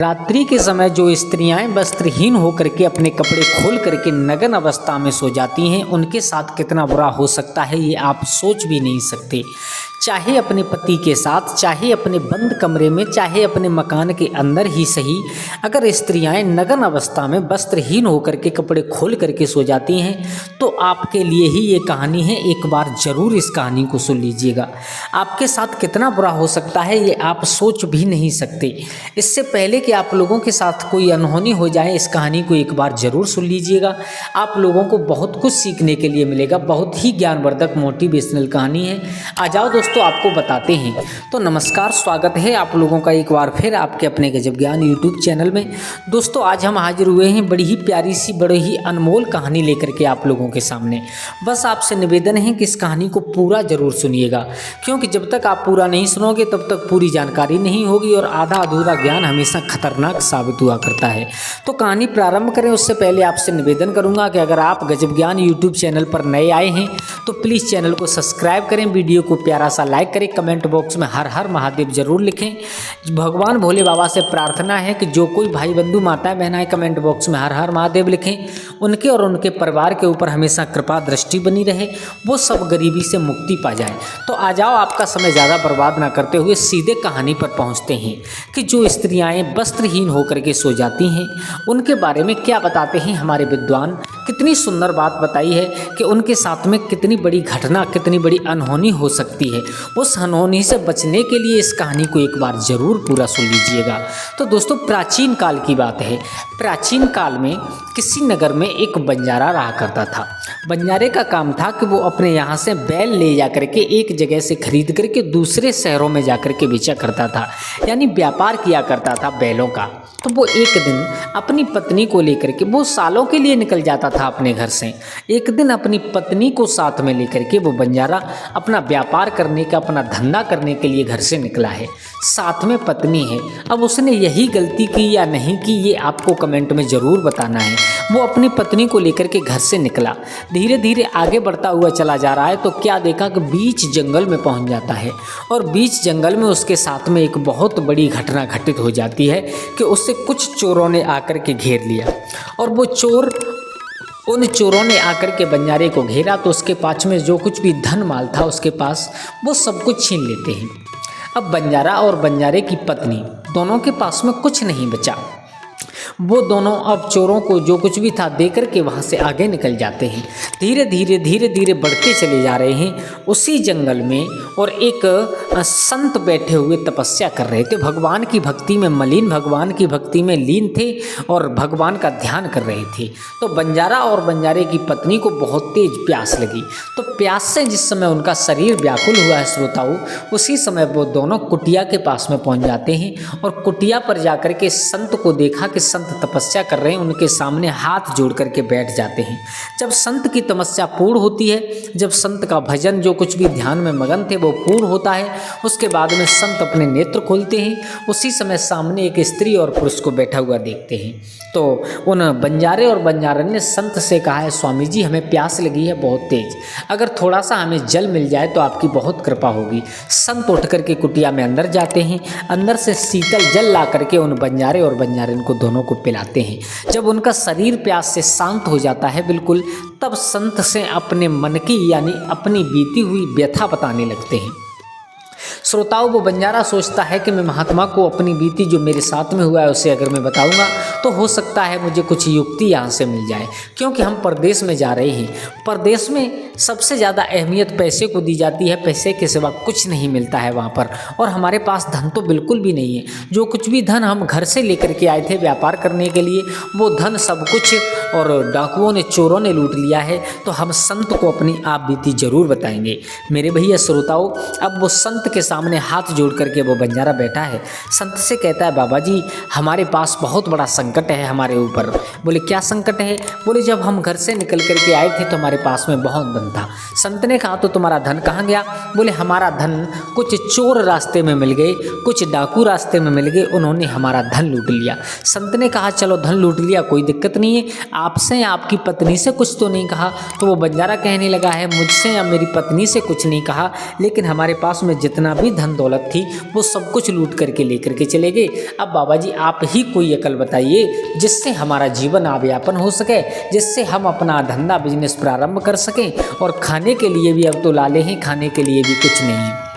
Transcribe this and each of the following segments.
रात्रि के समय जो स्त्रियां वस्त्रहीन होकर के अपने कपड़े खोल करके नग्न अवस्था में सो जाती हैं, उनके साथ कितना बुरा हो सकता है ये आप सोच भी नहीं सकते। चाहे अपने पति के साथ, चाहे अपने बंद कमरे में, चाहे अपने मकान के अंदर ही सही, अगर स्त्रियां नग्न अवस्था में वस्त्रहीन होकर के कपड़े खोल करके सो जाती हैं तो आपके लिए ही ये कहानी है। एक बार ज़रूर इस कहानी को सुन लीजिएगा। आपके साथ कितना बुरा हो सकता है ये आप सोच भी नहीं सकते। इससे पहले कि आप लोगों के साथ कोई अनहोनी हो जाए, इस कहानी को एक बार ज़रूर सुन लीजिएगा। आप लोगों को बहुत कुछ सीखने के लिए मिलेगा। बहुत ही ज्ञानवर्धक मोटिवेशनल कहानी है। आ जाओ दोस्तों, आपको बताते हैं। तो नमस्कार, स्वागत है आप लोगों का एक बार फिर आपके अपने गजब ज्ञान यूट्यूब चैनल में। दोस्तों, आज हम हाजिर हुए हैं बड़ी ही प्यारी सी, बड़ी ही अनमोल कहानी लेकर के आप लोगों के सामने। बस आपसे निवेदन है कि इस कहानी को पूरा ज़रूर सुनिएगा, क्योंकि जब तक आप पूरा नहीं सुनोगे तब तक पूरी जानकारी नहीं होगी और आधा अधूरा ज्ञान हमेशा खतरनाक साबित हुआ करता है। तो कहानी प्रारंभ करें उससे पहले आपसे निवेदन करूंगा कि अगर आप गजब ज्ञान यूट्यूब चैनल पर नए आए हैं तो प्लीज़ चैनल को सब्सक्राइब करें, वीडियो को प्यारा सा लाइक करें, कमेंट बॉक्स में हर हर महादेव जरूर लिखें। भगवान भोले बाबा से प्रार्थना है कि जो कोई भाई बंधु माताएं बहनाएं कमेंट बॉक्स में हर हर महादेव लिखें, उनके और उनके परिवार के ऊपर हमेशा कृपा दृष्टि बनी रहे, वो सब गरीबी से मुक्ति पा जाए। तो आ जाओ, आपका समय ज़्यादा बर्बाद ना करते हुए सीधे कहानी पर पहुँचते हैं कि जो स्त्रियाँ वस्त्रहीन होकर के सो जाती हैं उनके बारे में क्या बताते हैं हमारे विद्वान। कितनी सुंदर बात बताई है कि उनके साथ में कितनी बड़ी घटना, कितनी बड़ी अनहोनी हो सकती है। उस अनहोनी से बचने के लिए इस कहानी को एक बार ज़रूर पूरा सुन लीजिएगा। तो दोस्तों, प्राचीन काल की बात है। प्राचीन काल में किसी नगर में एक बंजारा रहा करता था। बंजारे का काम था कि वो अपने यहाँ से बैल ले जा करके एक जगह से खरीद करके दूसरे शहरों में जा करके बेचा करता था, यानी व्यापार किया करता था बैलों का। तो वो एक दिन अपनी पत्नी को लेकर के, वो सालों के लिए निकल जाता था अपने घर से। एक दिन अपनी पत्नी को साथ में लेकर के वो बंजारा अपना व्यापार करने का, अपना धंधा करने के लिए घर से निकला है। साथ में पत्नी है। अब उसने यही गलती की या नहीं की ये आपको कमेंट में ज़रूर बताना है। वो अपनी पत्नी को लेकर के घर से निकला, धीरे धीरे आगे बढ़ता हुआ चला जा रहा है तो क्या देखा कि बीच जंगल में पहुंच जाता है और बीच जंगल में उसके साथ में एक बहुत बड़ी घटना घटित हो जाती है कि उससे कुछ चोरों ने आकर के घेर लिया। और वो चोर, उन चोरों ने आकर के बंजारे को घेरा तो उसके पास में जो कुछ भी धन माल था उसके पास, वो सब कुछ छीन लेते हैं। अब बंजारा और बंजारे की पत्नी दोनों के पास में कुछ नहीं बचा। वो दोनों अब चोरों को जो कुछ भी था दे करके वहाँ से आगे निकल जाते हैं। धीरे धीरे बढ़ते चले जा रहे हैं उसी जंगल में। और एक संत बैठे हुए तपस्या कर रहे थे, भगवान की भक्ति में मलिन, भगवान की भक्ति में लीन थे और भगवान का ध्यान कर रहे थे। तो बंजारा और बंजारे की पत्नी को बहुत तेज प्यास लगी। तो प्यास से जिस समय उनका शरीर व्याकुल हुआ है श्रोताओं, उसी समय वो दोनों कुटिया के पास में पहुँच जाते हैं और कुटिया पर जाकर के संत को देखा कि संत तपस्या कर रहे हैं, उनके सामने हाथ जोड़ करके बैठ जाते हैं। जब संत की तपस्या पूर्ण होती है, जब संत का भजन जो कुछ भी ध्यान में मगन थे वो पूर्ण होता है, उसके बाद में संत अपने नेत्र खोलते हैं। उसी समय सामने एक स्त्री और पुरुष को बैठा हुआ देखते हैं। तो उन बंजारे और बंजारन ने संत से कहा है, स्वामी जी हमें प्यास लगी है बहुत तेज, अगर थोड़ा सा हमें जल मिल जाए तो आपकी बहुत कृपा होगी। संत उठ करके कुटिया में अंदर जाते हैं, अंदर से शीतल जल ला करके उन बंजारे और बंजारन को दोनों को पिलाते हैं। जब उनका शरीर प्यास से शांत हो जाता है बिल्कुल, तब संत से अपने मन की यानी अपनी बीती हुई व्यथा बताने लगते हैं। श्रोताओं, वो बंजारा सोचता है कि मैं महात्मा को अपनी बीती जो मेरे साथ में हुआ है उसे अगर मैं बताऊंगा तो हो सकता है मुझे कुछ युक्ति यहाँ से मिल जाए, क्योंकि हम परदेश में जा रहे हैं। परदेश में सबसे ज़्यादा अहमियत पैसे को दी जाती है, पैसे के सिवा कुछ नहीं मिलता है वहाँ पर, और हमारे पास धन तो बिल्कुल भी नहीं है। जो कुछ भी धन हम घर से लेकर के आए थे व्यापार करने के लिए, वो धन सब कुछ और डाकुओं ने, चोरों ने लूट लिया है। तो हम संत को अपनी आप बीती जरूर बताएंगे। मेरे भैया श्रोताओं, अब वो संत के सामने हाथ जोड़ करके वो बंजारा बैठा है। संत से कहता है, बाबा जी हमारे पास बहुत बड़ा संकट है हमारे ऊपर। बोले क्या संकट है? बोले जब हम घर से निकल करके आए थे तो हमारे पास में बहुत धन था। संत ने कहा तो तुम्हारा धन कहाँ गया? बोले हमारा धन कुछ चोर रास्ते में मिल गए, कुछ डाकू रास्ते में मिल गए, उन्होंने हमारा धन लूट लिया। संत ने कहा चलो धन लूट लिया कोई दिक्कत नहीं है, आपसे या आपकी पत्नी से कुछ तो नहीं कहा? तो वो बंजारा कहने लगा है, मुझसे या मेरी पत्नी से कुछ नहीं कहा, लेकिन हमारे पास में जितना जितना भी धन दौलत थी वो सब कुछ लूट करके लेकर के चले गए। अब बाबा जी आप ही कोई अकल बताइए जिससे हमारा जीवन आव्यापन हो सके, जिससे हम अपना धंधा बिजनेस प्रारंभ कर सकें, और खाने के लिए भी अब तो लाले हैं, खाने के लिए भी कुछ नहीं है।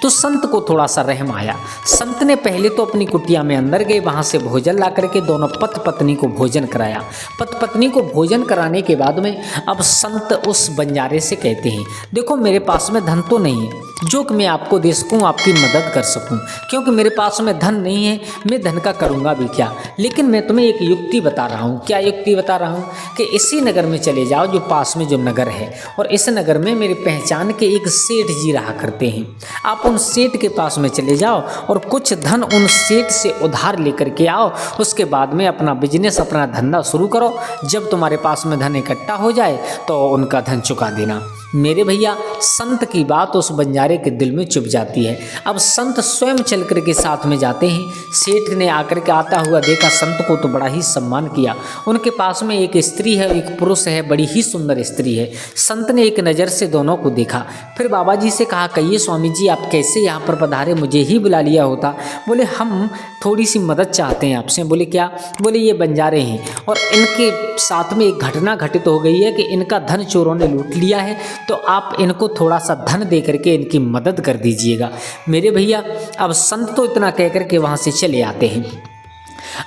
तो संत को थोड़ा सा रहम आया। संत ने पहले तो अपनी कुटिया में अंदर गए, वहाँ से भोजन ला करके दोनों पति पत्नी को भोजन कराया। पति पत्नी को भोजन कराने के बाद में अब संत उस बंजारे से कहते हैं, देखो मेरे पास में धन तो नहीं है जो कि मैं आपको दे सकूँ, आपकी मदद कर सकूँ, क्योंकि मेरे पास में धन नहीं है, मैं धन का करूँगा भी क्या। लेकिन मैं तुम्हें एक युक्ति बता रहा हूँ। क्या युक्ति बता रहा हूँ कि इसी नगर में चले जाओ जो पास में जो नगर है, और इस नगर में मेरी पहचान के एक सेठ जी रहा करते हैं। आप उन सेठ के पास में चले जाओ और कुछ धन उन सेठ से उधार लेकर के आओ, उसके बाद में अपना बिजनेस, अपना धंधा शुरू करो। जब तुम्हारे पास में धन इकट्ठा हो जाए तो उनका धन चुका देना। मेरे भैया संत की बात उस बंजारे के दिल में चुभ जाती है। अब संत स्वयं चल कर के साथ में जाते हैं। सेठ ने आकर के आता हुआ देखा, संत को तो बड़ा ही सम्मान किया। उनके पास में एक स्त्री है, एक पुरुष है, बड़ी ही सुंदर स्त्री है। संत ने एक नज़र से दोनों को देखा, फिर बाबा जी से कहा, कहिए स्वामी जी आप कैसे यहाँ पर पधारे, मुझे ही बुला लिया होता। बोले हम थोड़ी सी मदद चाहते हैं आपसे। बोले क्या? बोले ये बंजारे हैं और इनके साथ में एक घटना घटित हो गई है कि इनका धन चोरों ने लूट लिया है, तो आप इनको थोड़ा सा धन दे करके इनकी मदद कर दीजिएगा। मेरे भैया अब संत तो इतना कह करके वहाँ से चले आते हैं।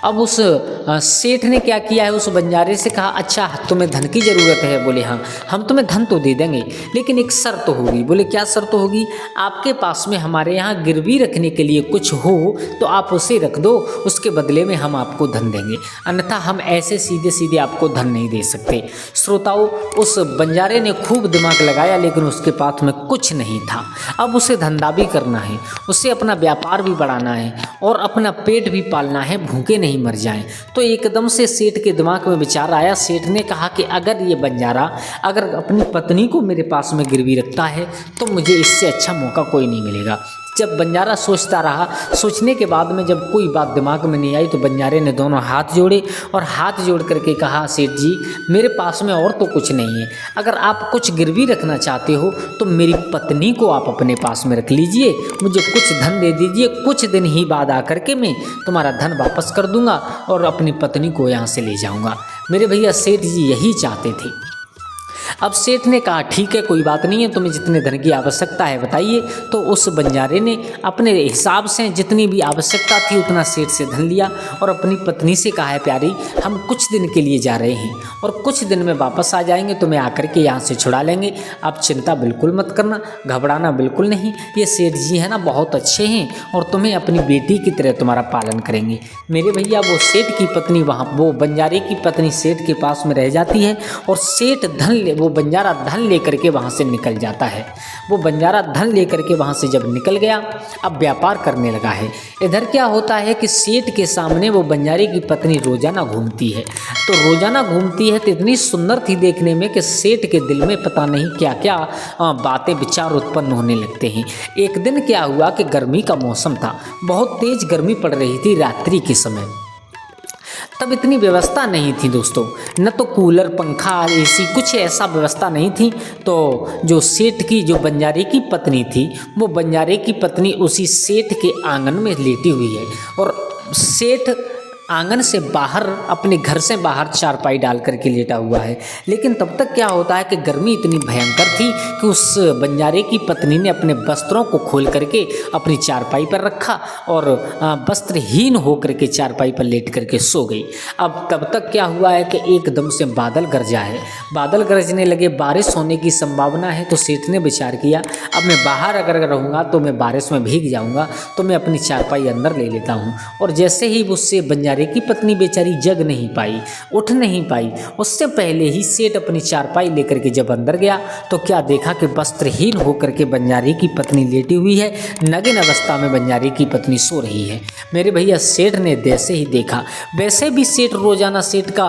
अब उस सेठ ने क्या किया है, उस बंजारे से कहा, अच्छा तुम्हें धन की ज़रूरत है? बोले हाँ, हम तुम्हें धन तो दे देंगे, लेकिन एक शर्त होगी। बोले क्या शर्त होगी? आपके पास में हमारे यहाँ गिरवी रखने के लिए कुछ हो तो आप उसे रख दो, उसके बदले में हम आपको धन देंगे, अन्यथा हम ऐसे सीधे सीधे आपको धन नहीं दे सकते। श्रोताओं, उस बंजारे ने खूब दिमाग लगाया, लेकिन उसके पास में कुछ नहीं था। अब उसे धंधा भी करना है, उसे अपना व्यापार भी बढ़ाना है और अपना पेट भी पालना है, भूखे नहीं मर जाएं। तो एकदम से सेठ के दिमाग में विचार आया। सेठ ने कहा कि अगर ये बंजारा अगर अपनी पत्नी को मेरे पास में गिरवी रखता है तो मुझे इससे अच्छा मौका कोई नहीं मिलेगा। जब बंजारा सोचता रहा, सोचने के बाद में जब कोई बात दिमाग में नहीं आई तो बंजारे ने दोनों हाथ जोड़े और हाथ जोड़ करके कहा, सेठ जी मेरे पास में और तो कुछ नहीं है, अगर आप कुछ गिरवी रखना चाहते हो तो मेरी पत्नी को आप अपने पास में रख लीजिए, मुझे कुछ धन दे दीजिए, कुछ दिन ही बाद आकर के मैं तुम्हारा धन वापस कर दूंगा और अपनी पत्नी को यहाँ से ले जाऊँगा। मेरे भैया सेठ जी यही चाहते थे। अब सेठ ने कहा, ठीक है कोई बात नहीं है, तुम्हें जितने धन की आवश्यकता है बताइए। तो उस बंजारे ने अपने हिसाब से जितनी भी आवश्यकता थी उतना सेठ से धन लिया और अपनी पत्नी से कहा, है प्यारी हम कुछ दिन के लिए जा रहे हैं और कुछ दिन में वापस आ जाएंगे, तुम्हें आकर के यहाँ से छुड़ा लेंगे, आप चिंता बिल्कुल मत करना, घबराना बिल्कुल नहीं, ये सेठ जी है ना बहुत अच्छे हैं और तुम्हें अपनी बेटी की तरह तुम्हारा पालन करेंगे। मेरे भैया वो सेठ की पत्नी वहाँ, वो बंजारे की पत्नी सेठ के पास में रह जाती है और सेठ वो बंजारा धन लेकर के वहाँ से निकल जाता है। वो बंजारा धन लेकर के वहाँ से जब निकल गया, अब व्यापार करने लगा है। इधर क्या होता है कि सेठ के सामने वो बंजारे की पत्नी रोजाना घूमती है। तो रोजाना घूमती है तो इतनी सुंदर थी देखने में कि सेठ के दिल में पता नहीं क्या क्या बातें विचार उत्पन्न होने लगते हैं। एक दिन क्या हुआ कि गर्मी का मौसम था, बहुत तेज गर्मी पड़ रही थी रात्रि के समय। तब इतनी व्यवस्था नहीं थी दोस्तों, न तो कूलर पंखा एसी कुछ ऐसा व्यवस्था नहीं थी। तो जो सेठ की जो बंजारे की पत्नी थी, वो बंजारे की पत्नी उसी सेठ के आंगन में लेटी हुई है और सेठ आंगन से बाहर अपने घर से बाहर चारपाई डाल करके लेटा हुआ है। लेकिन तब तक क्या होता है कि गर्मी इतनी भयंकर थी कि उस बंजारे की पत्नी ने अपने वस्त्रों को खोल करके अपनी चारपाई पर रखा और वस्त्रहीन होकर के चारपाई पर लेट करके सो गई। अब तब तक क्या हुआ है कि एकदम से बादल गरजा है, बादल गरजने लगे, बारिश होने की संभावना है। तो सेठ ने विचार किया, अब मैं बाहर अगर रहूँगा तो मैं बारिश में भीग जाऊँगा, तो मैं अपनी चारपाई अंदर ले लेता हूँ। और जैसे ही उससे बंजारे की पत्नी बेचारी जग नहीं पाई, उठ नहीं पाई, उससे पहले ही सेठ अपनी चारपाई लेकर के जब अंदर गया तो क्या देखा कि वस्त्रहीन होकर के बंजारे की पत्नी लेटी हुई है, नग्न अवस्था में बंजारे की पत्नी सो रही है। मेरे भैया सेठ ने जैसे ही देखा, वैसे भी सेठ रोजाना सेठ का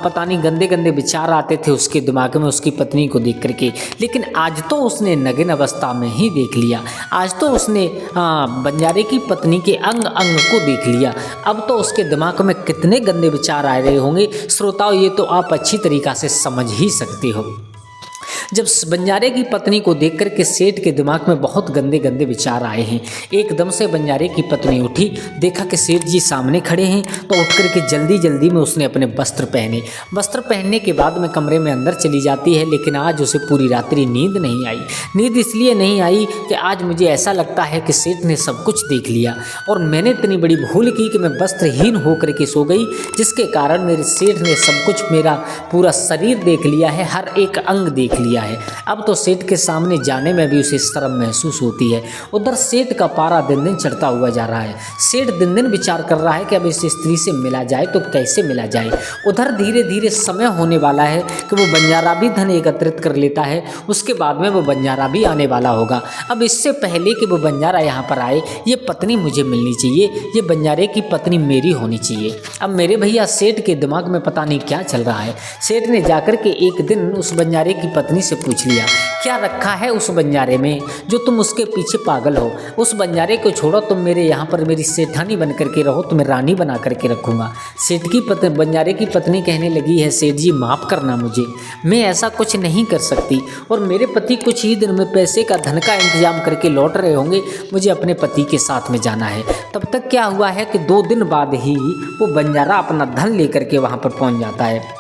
पता नहीं गंदे गंदे विचार आते थे उसके दिमाग में उसकी पत्नी को देख करके, लेकिन आज तो उसने नग्न अवस्था में ही देख लिया, आज तो उसने बंजारे की पत्नी के अंग अंग को देख लिया। अब तो उसके दिमाग में कितने गंदे विचार आ रहे होंगे श्रोताओं, ये तो आप अच्छी तरीक़ा से समझ ही सकते हो। जब बंजारे की पत्नी को देख कर के सेठ के दिमाग में बहुत गंदे गंदे विचार आए हैं। एकदम से बंजारे की पत्नी उठी, देखा कि सेठ जी सामने खड़े हैं, तो उठ कर के जल्दी जल्दी में उसने अपने वस्त्र पहने। वस्त्र पहनने के बाद में कमरे में अंदर चली जाती है, लेकिन आज उसे पूरी रात्रि नींद नहीं आई। नींद इसलिए नहीं आई कि आज मुझे ऐसा लगता है कि सेठ ने सब कुछ देख लिया और मैंने इतनी बड़ी भूल की कि मैं वस्त्रहीन होकर के सो गई, जिसके कारण मेरे सेठ ने सब कुछ, मेरा पूरा शरीर देख लिया है, हर एक अंग देख लिया है। अब तो सेठ के सामने जाने में भी उसे शर्म महसूस होती है। उधर सेठ का पारा दिन दिन चढ़ता हुआ जा रहा है। सेठ दिन दिन विचार कर रहा है कि अब इस स्त्री से मिला जाए तो कैसे मिला जाए। उधर धीरे धीरे समय होने वाला है कि वो बंजारा भी धन एकत्रित कर लेता है, उसके बाद में वो बंजारा भी आने वाला होगा। अब इससे पहले कि वो बंजारा यहाँ पर आए, ये पत्नी मुझे मिलनी चाहिए, ये बंजारे की पत्नी मेरी होनी चाहिए। अब मेरे भैया सेठ के दिमाग में पता नहीं क्या चल रहा है। सेठ ने जाकर के एक दिन उस बंजारे की पत्नी से पूछ लिया, क्या रखा है उस बंजारे में जो तुम उसके पीछे पागल हो? उस बंजारे को छोड़ो, तुम मेरे यहाँ पर मेरी सेठानी बन करके रहो, तुम्हें रानी बना करके रखूँगा। सेठ की पत्नी, बंजारे की पत्नी कहने लगी है, सेठ जी माफ़ करना मुझे, मैं ऐसा कुछ नहीं कर सकती और मेरे पति कुछ ही दिन में पैसे का, धन का इंतजाम करके लौट रहे होंगे, मुझे अपने पति के साथ में जाना है। तब तक क्या हुआ है कि 2 दिन बाद ही वो बंजारा अपना धन लेकर के वहाँ पर पहुँच जाता है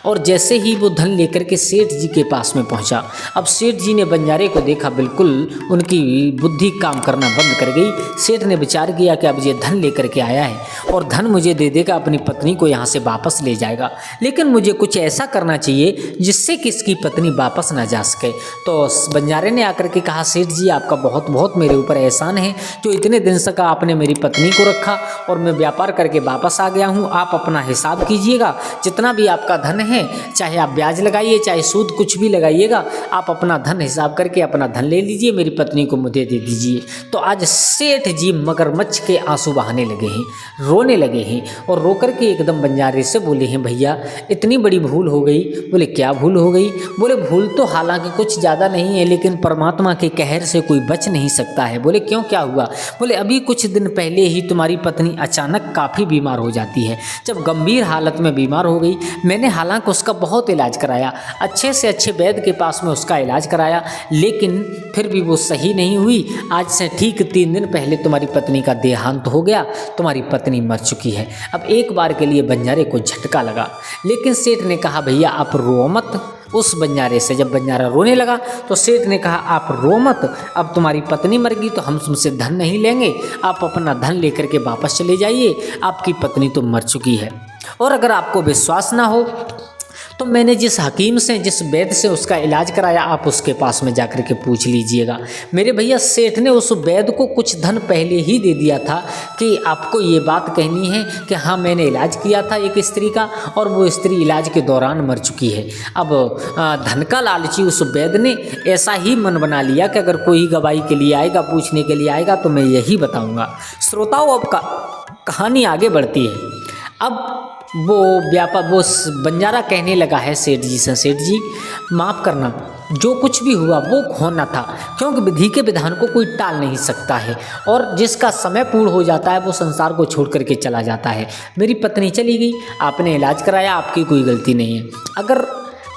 और जैसे ही वो धन लेकर के सेठ जी के पास में पहुंचा, अब सेठ जी ने बंजारे को देखा, बिल्कुल उनकी बुद्धि काम करना बंद कर गई। सेठ ने विचार किया कि अब ये धन लेकर के आया है और धन मुझे दे देगा, अपनी पत्नी को यहाँ से वापस ले जाएगा, लेकिन मुझे कुछ ऐसा करना चाहिए जिससे कि इसकी पत्नी वापस ना जा सके। तो बंजारे ने आकर के कहा, सेठ जी आपका बहुत बहुत मेरे ऊपर एहसान है, जो इतने दिन से आपने मेरी पत्नी को रखा और मैं व्यापार करके वापस आ गया हूँ। आप अपना हिसाब कीजिएगा, जितना भी आपका धन है, चाहे आप ब्याज लगाइए चाहे सूद कुछ भी लगाइएगा, आप अपना धन हिसाब करके अपना धन ले लीजिए, मेरी पत्नी को मुझे दे दीजिए। तो आज सेठ जी मगरमच्छ के आंसू बहाने लगे हैं, रोने लगे हैं और रोकर के एकदम बंजारे से बोले हैं, भैया इतनी बड़ी भूल हो गई। बोले क्या भूल हो गई? बोले भूल तो हालांकि कुछ ज़्यादा नहीं है, लेकिन परमात्मा के कहर से कोई बच नहीं सकता है। बोले क्यों, क्या हुआ? बोले अभी कुछ दिन पहले ही तुम्हारी पत्नी अचानक काफ़ी बीमार हो जाती है। जब गंभीर हालत में बीमार हो गई, मैंने हालांकि उसका बहुत इलाज कराया, अच्छे से अच्छे वैद्य के पास में उसका इलाज कराया, लेकिन फिर भी वो सही नहीं हुई। आज से ठीक 3 दिन पहले तुम्हारी पत्नी का देहांत हो गया, तुम्हारी पत्नी मर चुकी है। अब एक बार के लिए बंजारे को झटका लगा, लेकिन सेठ ने कहा, भैया आप रो मत। उस बंजारे से जब बंजारा रोने लगा तो सेठ ने कहा, आप रो मत, अब तुम्हारी पत्नी मर गई तो हम तुमसे धन नहीं लेंगे, आप अपना धन लेकर के वापस चले जाइए, आपकी पत्नी तो मर चुकी है। और अगर आपको विश्वास ना हो तो मैंने जिस हकीम से, जिस वैद्य से उसका इलाज कराया, आप उसके पास में जाकर के पूछ लीजिएगा। मेरे भैया सेठ ने उस वैद्य को कुछ धन पहले ही दे दिया था कि आपको ये बात कहनी है कि हाँ मैंने इलाज किया था एक स्त्री का और वो स्त्री इलाज के दौरान मर चुकी है। अब धन का लालची उस वैद्य ने ऐसा ही मन बना लिया कि अगर कोई गवाही के लिए आएगा, पूछने के लिए आएगा तो मैं यही बताऊँगा। श्रोताओं, अब कहानी आगे बढ़ती है। अब वो बंजारा कहने लगा है सेठ जी से, सेठ जी माफ़ करना, जो कुछ भी हुआ वो होना था, क्योंकि विधि के विधान को कोई टाल नहीं सकता है और जिसका समय पूर्ण हो जाता है वो संसार को छोड़ करके चला जाता है। मेरी पत्नी चली गई, आपने इलाज कराया, आपकी कोई गलती नहीं है।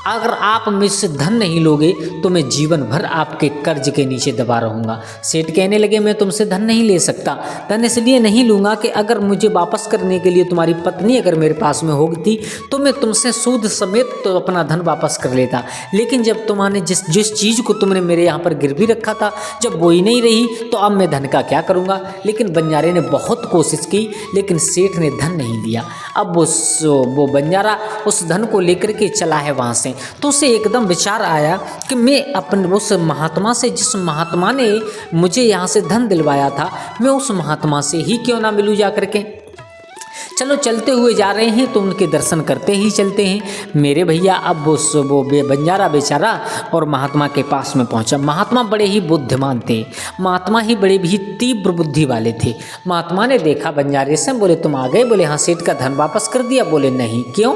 अगर आप मुझसे धन नहीं लोगे तो मैं जीवन भर आपके कर्ज के नीचे दबा रहूँगा। सेठ कहने लगे, मैं तुमसे धन नहीं ले सकता, धन इसलिए नहीं लूँगा कि अगर मुझे वापस करने के लिए तुम्हारी पत्नी अगर मेरे पास में होती तो मैं तुमसे सूद समेत तो अपना धन वापस कर लेता, लेकिन जब तुम्हारे जिस चीज़ को तुमने मेरे यहाँ पर गिरवी रखा था, जब वो ही नहीं रही तो अब मैं धन का क्या करूँगा। लेकिन बंजारे ने बहुत कोशिश की, लेकिन सेठ ने धन नहीं दिया। अब वो बंजारा उस धन को लेकर के चला है वहाँ से, तो उसे एकदम विचार आया कि मैं अपने उस महात्मा से, जिस महात्मा ने मुझे यहाँ से धन दिलवाया था, मैं उस महात्मा से ही क्यों ना मिलूँ जा करके। चलो चलते हुए जा रहे हैं तो उनके दर्शन करते ही चलते हैं। मेरे भैया अब वो बंजारा बेचारा और महात्मा के पास में पहुंचा। महात्मा बड़े ही बुद्धिमान थे, महात्मा ही बड़े भी तीव्र बुद्धि वाले थे। महात्मा ने देखा बंजारे से, बोले तुम आ गए? बोले हाँ। सेठ का धन वापस कर दिया? बोले नहीं। क्यों?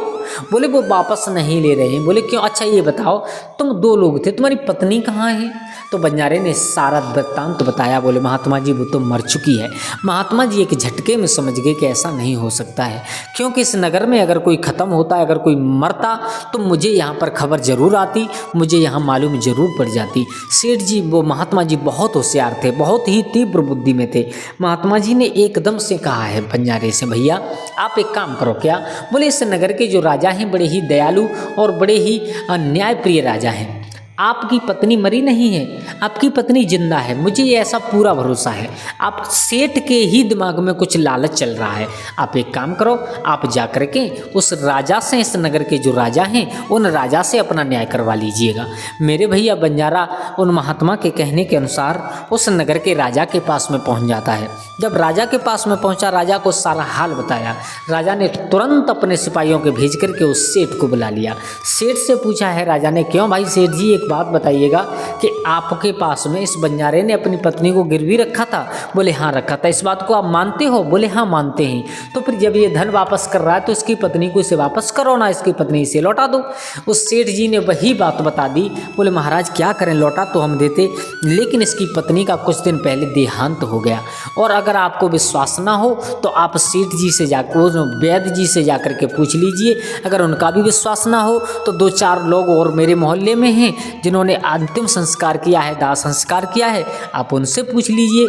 बोले वो वापस नहीं ले रहे हैं। बोले क्यों? अच्छा ये बताओ, तुम 2 लोग थे, तुम्हारी पत्नी कहाँ है? तो बंजारे ने सारा वृत्तांत तो बताया। बोले महात्मा जी वो तो मर चुकी है। महात्मा जी एक झटके में समझ गए कि ऐसा नहीं हो सकता है, क्योंकि इस नगर में अगर कोई ख़त्म होता, अगर कोई मरता तो मुझे यहाँ पर खबर जरूर आती, मुझे यहाँ मालूम जरूर पड़ जाती। सेठ जी, वो महात्मा जी बहुत होशियार थे, बहुत ही तीव्र बुद्धि में थे। महात्मा जी ने एकदम से कहा है बंजारे से, भैया आप एक काम करो। क्या? बोले इस नगर के जो राजा हैं बड़े ही दयालु और बड़े ही न्यायप्रिय राजा हैं। आपकी पत्नी मरी नहीं है, आपकी पत्नी जिंदा है, मुझे ये ऐसा पूरा भरोसा है। आप सेठ के ही दिमाग में कुछ लालच चल रहा है। आप एक काम करो, आप जा कर के उस राजा से, इस नगर के जो राजा हैं उन राजा से अपना न्याय करवा लीजिएगा। मेरे भैया बंजारा उन महात्मा के कहने के अनुसार उस नगर के राजा के पास में पहुंच जाता है। जब राजा के पास में पहुंचा, राजा को सारा हाल बताया। राजा ने तुरंत अपने सिपाहियों के भेज करके उस सेठ को बुला लिया। सेठ से पूछा है राजा ने, क्यों भाई सेठ जी, एक बात बताइएगा कि आपके पास में इस बंजारे ने अपनी पत्नी को गिरवी रखा था? बोले हाँ रखा था। इस बात को आप मानते हो? बोले हाँ मानते हैं। तो फिर जब ये धन वापस कर रहा है तो इसकी पत्नी को इसे वापस करो ना, इसकी पत्नी इसे लौटा दो। उस सेठ जी ने वही बात बता दी। बोले महाराज क्या करें, लौटा तो हम देते, लेकिन इसकी पत्नी का कुछ दिन पहले देहांत हो गया। और अगर आपको विश्वास ना हो तो आप सेठ जी से जाकर, वैद्य जी से जाकर के पूछ लीजिए। अगर उनका भी विश्वास ना हो तो 2-4 लोग और मेरे मोहल्ले में हैं जिन्होंने अंतिम संस्कार किया है, दाह संस्कार किया है, आप उनसे पूछ लीजिए।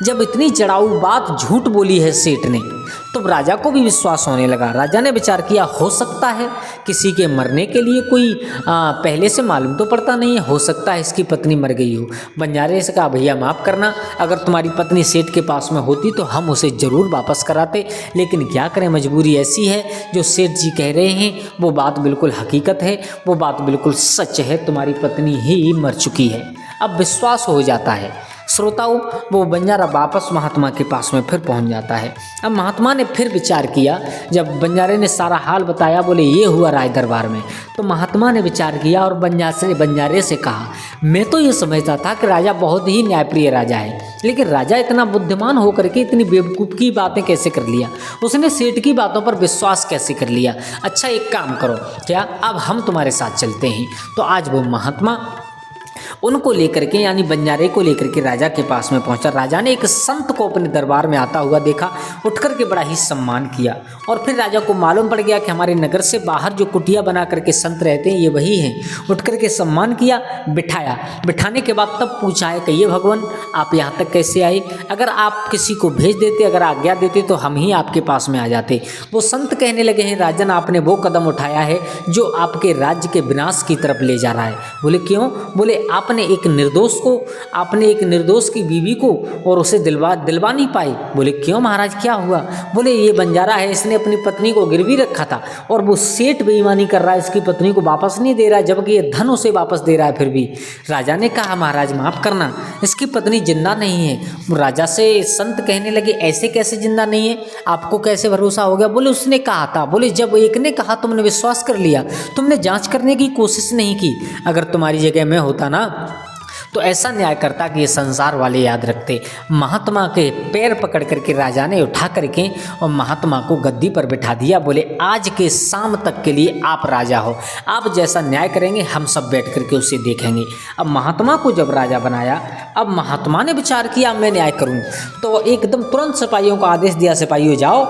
जब इतनी चढ़ाऊ बात झूठ बोली है सेठ ने, तो राजा को भी विश्वास होने लगा। राजा ने विचार किया, हो सकता है किसी के मरने के लिए कोई पहले से मालूम तो पड़ता नहीं है, हो सकता है इसकी पत्नी मर गई हो। बंजारे से कहा, भैया माफ़ करना, अगर तुम्हारी पत्नी सेठ के पास में होती तो हम उसे ज़रूर वापस कराते, लेकिन क्या करें, मजबूरी ऐसी है। जो सेठ जी कह रहे हैं वो बात बिल्कुल हकीकत है, वो बात बिल्कुल सच है, तुम्हारी पत्नी ही मर चुकी है। अब विश्वास हो जाता है। श्रोताओं, वो बंजारा वापस महात्मा के पास में फिर पहुंच जाता है। अब महात्मा ने फिर विचार किया, जब बंजारे ने सारा हाल बताया, बोले ये हुआ राय दरबार में, तो महात्मा ने विचार किया और बंजारे से कहा, मैं तो ये समझता था कि राजा बहुत ही न्यायप्रिय राजा है, लेकिन राजा इतना बुद्धिमान होकर के इतनी बेवकूफ़ की बातें कैसे कर लिया, उसने सेठ की बातों पर विश्वास कैसे कर लिया। अच्छा एक काम करो, क्या अब हम तुम्हारे साथ चलते हैं। तो आज वो महात्मा उनको लेकर के, यानी बंजारे को लेकर के राजा के पास में पहुंचा। राजा ने एक संत को अपने दरबार में आता हुआ देखा, उठ कर के बड़ा ही सम्मान किया। और फिर राजा को मालूम पड़ गया कि हमारे नगर से बाहर जो कुटिया बना करके संत रहते हैं ये वही हैं। उठ कर के सम्मान किया, बिठाया। बिठाने के बाद तब पूछा है, कहिए भगवान आप यहाँ तक कैसे आए? अगर आप किसी को भेज देते, अगर आज्ञा देते तो हम ही आपके पास में आ जाते। वो संत कहने लगे हैं, राजन आपने वो कदम उठाया है जो आपके राज्य के विनाश की तरफ ले जा रहा है। बोले क्यों? बोले आपने एक निर्दोष की बीवी को और उसे दिलवा नहीं पाई। बोले क्यों महाराज क्या हुआ? बोले ये बंजारा है, इसने अपनी पत्नी को गिरवी रखा था और वो सेठ बेईमानी कर रहा है, इसकी पत्नी को वापस नहीं दे रहा है, जबकि ये धन उसे वापस दे रहा है। फिर भी राजा ने कहा, महाराज माफ करना, इसकी पत्नी जिंदा नहीं है। राजा से संत कहने लगे, ऐसे कैसे जिंदा नहीं है, आपको कैसे भरोसा हो गया? बोले उसने कहा था। बोले जब एक ने कहा तुमने विश्वास कर लिया, तुमने जांच करने की कोशिश नहीं की। अगर तुम्हारी जगह मैं होता ना तो ऐसा न्याय करता कि ये संसार वाले याद रखते। महात्मा के पैर पकड़ करके राजा ने उठा करके और महात्मा को गद्दी पर बिठा दिया। बोले आज के शाम तक के लिए आप राजा हो, आप जैसा न्याय करेंगे हम सब बैठ करके उसे देखेंगे। अब महात्मा को जब राजा बनाया, अब महात्मा ने विचार किया मैं न्याय करूं, तो एकदम तुरंत सिपाहियों को आदेश दिया, सिपाहियों जाओ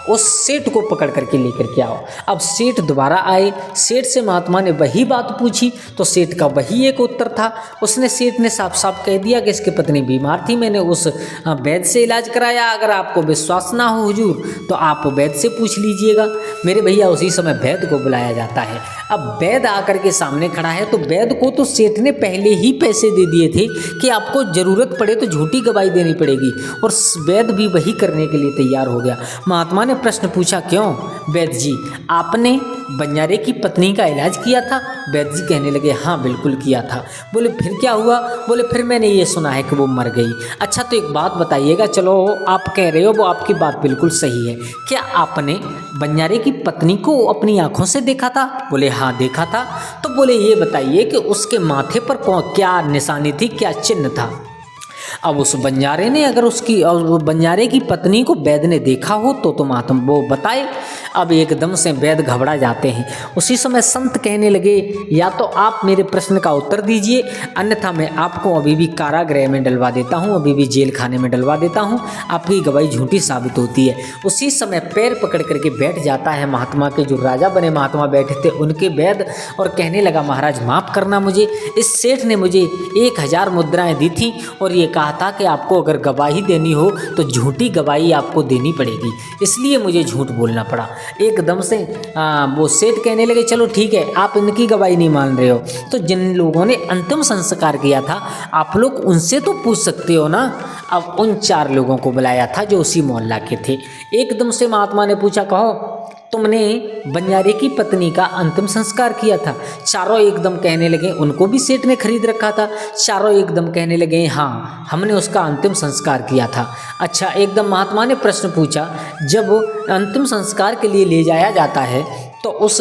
उस सेठ को पकड़ करके लेकर के आओ। अब सेठ दोबारा आए, सेठ से महात्मा ने वही बात पूछी तो सेठ का वही एक उत्तर था। सेठ ने साफ साफ कह दिया कि इसकी पत्नी बीमार थी, मैंने उस वैद्य से इलाज कराया। अगर आपको विश्वास ना हो हुजूर तो आप वैद्य से पूछ लीजिएगा। मेरे भैया उसी समय वैद्य को बुलाया जाता है। अब वैद्य आकर के सामने खड़ा है, तो वैद्य को तो सेठ ने पहले ही पैसे दे दिए थे कि आपको ज़रूरत पड़े तो झूठी गवाही देनी पड़ेगी, और वैद्य भी वही करने के लिए तैयार हो गया। महात्मा ने प्रश्न पूछा, क्यों वैद्य जी आपने बंजारे की पत्नी का इलाज किया था? वैद्य जी कहने लगे, हाँ बिल्कुल किया था। बोले फिर क्या हुआ? बोले फिर मैंने ये सुना है कि वो मर गई। अच्छा तो एक बात बताइएगा, चलो आप कह रहे हो वो आपकी बात बिल्कुल सही है, क्या आपने बंजारे की पत्नी को अपनी आंखों से देखा था? बोले हाँ देखा था। तो बोले ये बताइए कि उसके माथे पर क्या निशानी थी, क्या चिन्ह था? अब उस बंजारे ने, अगर उसकी और बंजारे की पत्नी को वैद्य ने देखा हो तो महात्मा वो बताए। अब एकदम से वैद्य घबरा जाते हैं। उसी समय संत कहने लगे, या तो आप मेरे प्रश्न का उत्तर दीजिए, अन्यथा मैं आपको अभी भी कारागृह में डलवा देता हूँ, अभी भी जेल खाने में डलवा देता हूँ, आपकी गवाही झूठी साबित होती है। उसी समय पैर पकड़ करके बैठ जाता है महात्मा के, जो राजा बने महात्मा बैठे थे उनके वैद्य, और कहने लगा, महाराज माफ़ करना मुझे, इस सेठ ने मुझे 1000 मुद्राएं दी थी और ये कहा था कि आपको अगर गवाही देनी हो तो झूठी गवाही आपको देनी पड़ेगी, इसलिए मुझे झूठ बोलना पड़ा। एकदम से वो सेठ कहने लगे, चलो ठीक है, आप इनकी गवाही नहीं मान रहे हो तो जिन लोगों ने अंतिम संस्कार किया था आप लोग उनसे तो पूछ सकते हो ना। अब उन 4 लोगों को बुलाया था जो उसी मोहल्ला के थे। एकदम से महात्मा ने पूछा, कहो तुमने बंजारे की पत्नी का अंतिम संस्कार किया था? चारों एकदम कहने लगे, उनको भी सेठ ने खरीद रखा था। चारों एकदम कहने लगे, हाँ हमने उसका अंतिम संस्कार किया था। अच्छा, एकदम महात्मा ने प्रश्न पूछा, जब अंतिम संस्कार के लिए ले जाया जाता है तो उस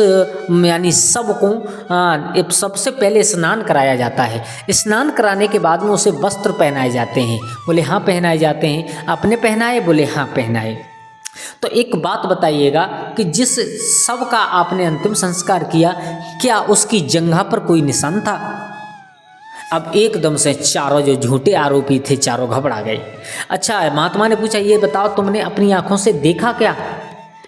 यानी सबको सबसे पहले स्नान कराया जाता है, स्नान कराने के बाद में उसे वस्त्र पहनाए जाते हैं। बोले हाँ पहनाए जाते हैं। आपने पहनाए? बोले हाँ पहनाए। तो एक बात बताइएगा कि जिस शव का आपने अंतिम संस्कार किया, क्या उसकी जंघा पर कोई निशान था? अब एकदम से चारों जो झूठे आरोपी थे चारों घबरा गए। अच्छा, महात्मा ने पूछा, ये बताओ तुमने अपनी आंखों से देखा क्या?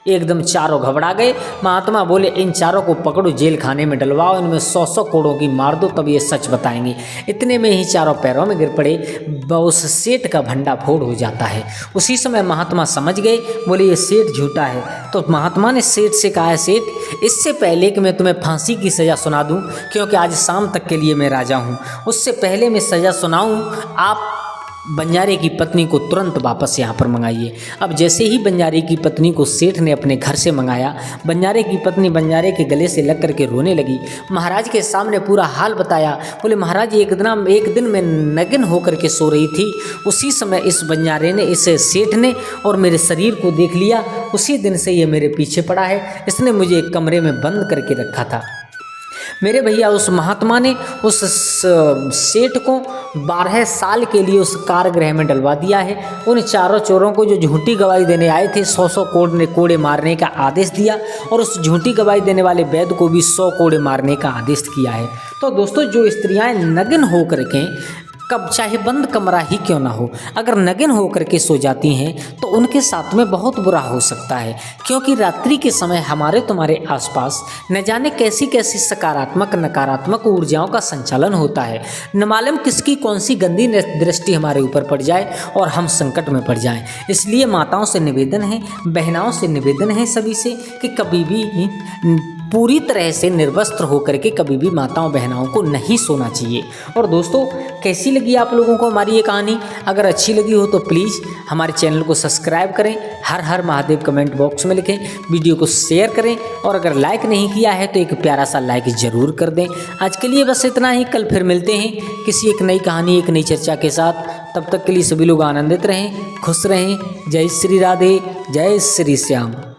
एकदम चारों घबरा गए। महात्मा बोले, इन चारों को पकड़ो, जेल खाने में डलवाओ, इनमें 100 कोड़ों की मार दो, तब ये सच बताएंगे। इतने में ही चारों पैरों में गिर पड़े। उस सेठ का भंडा फोड़ हो जाता है। उसी समय महात्मा समझ गए, बोले ये सेठ झूठा है। तो महात्मा ने सेठ से कहा, सेठ इससे पहले कि मैं तुम्हें फांसी की सज़ा सुना दूँ, क्योंकि आज शाम तक के लिए मैं राजा हूँ, उससे पहले मैं सज़ा सुनाऊँ, आप बंजारे की पत्नी को तुरंत वापस यहाँ पर मंगाइए। अब जैसे ही बंजारे की पत्नी को सेठ ने अपने घर से मंगाया, बंजारे की पत्नी बंजारे के गले से लग करके रोने लगी। महाराज के सामने पूरा हाल बताया। बोले, महाराज एक दिन मैं नग्न होकर के सो रही थी, उसी समय इस बंजारे ने, इस सेठ ने और मेरे शरीर को देख लिया, उसी दिन से ये मेरे पीछे पड़ा है, इसने मुझे एक कमरे में बंद करके रखा था। मेरे भैया उस महात्मा ने उस सेठ को 12 साल के लिए उस कारागृह में डलवा दिया है। उन चारों चोरों को जो झूठी गवाही देने आए थे 100 कोड़े मारने का आदेश दिया, और उस झूठी गवाही देने वाले वैद्य को भी 100 कोड़े मारने का आदेश किया है। तो दोस्तों, जो स्त्रियां नग्न होकर के, कब चाहे बंद कमरा ही क्यों ना हो, अगर नग्न होकर के सो जाती हैं तो उनके साथ में बहुत बुरा हो सकता है, क्योंकि रात्रि के समय हमारे तुम्हारे आसपास न जाने कैसी कैसी सकारात्मक नकारात्मक ऊर्जाओं का संचालन होता है। न मालूम किसकी कौन सी गंदी दृष्टि हमारे ऊपर पड़ जाए और हम संकट में पड़ जाएं। इसलिए माताओं से निवेदन है, बहनाओं से निवेदन है सभी से कि कभी भी पूरी तरह से निर्वस्त्र होकर के कभी भी माताओं बहनाओं को नहीं सोना चाहिए। और दोस्तों, कैसी लगी आप लोगों को हमारी ये कहानी? अगर अच्छी लगी हो तो प्लीज़ हमारे चैनल को सब्सक्राइब करें, हर हर महादेव कमेंट बॉक्स में लिखें, वीडियो को शेयर करें, और अगर लाइक नहीं किया है तो एक प्यारा सा लाइक ज़रूर कर दें। आज के लिए बस इतना ही, कल फिर मिलते हैं किसी एक नई कहानी, एक नई चर्चा के साथ। तब तक के लिए सभी लोग आनंदित रहें, खुश रहें। जय श्री राधे, जय श्री श्याम।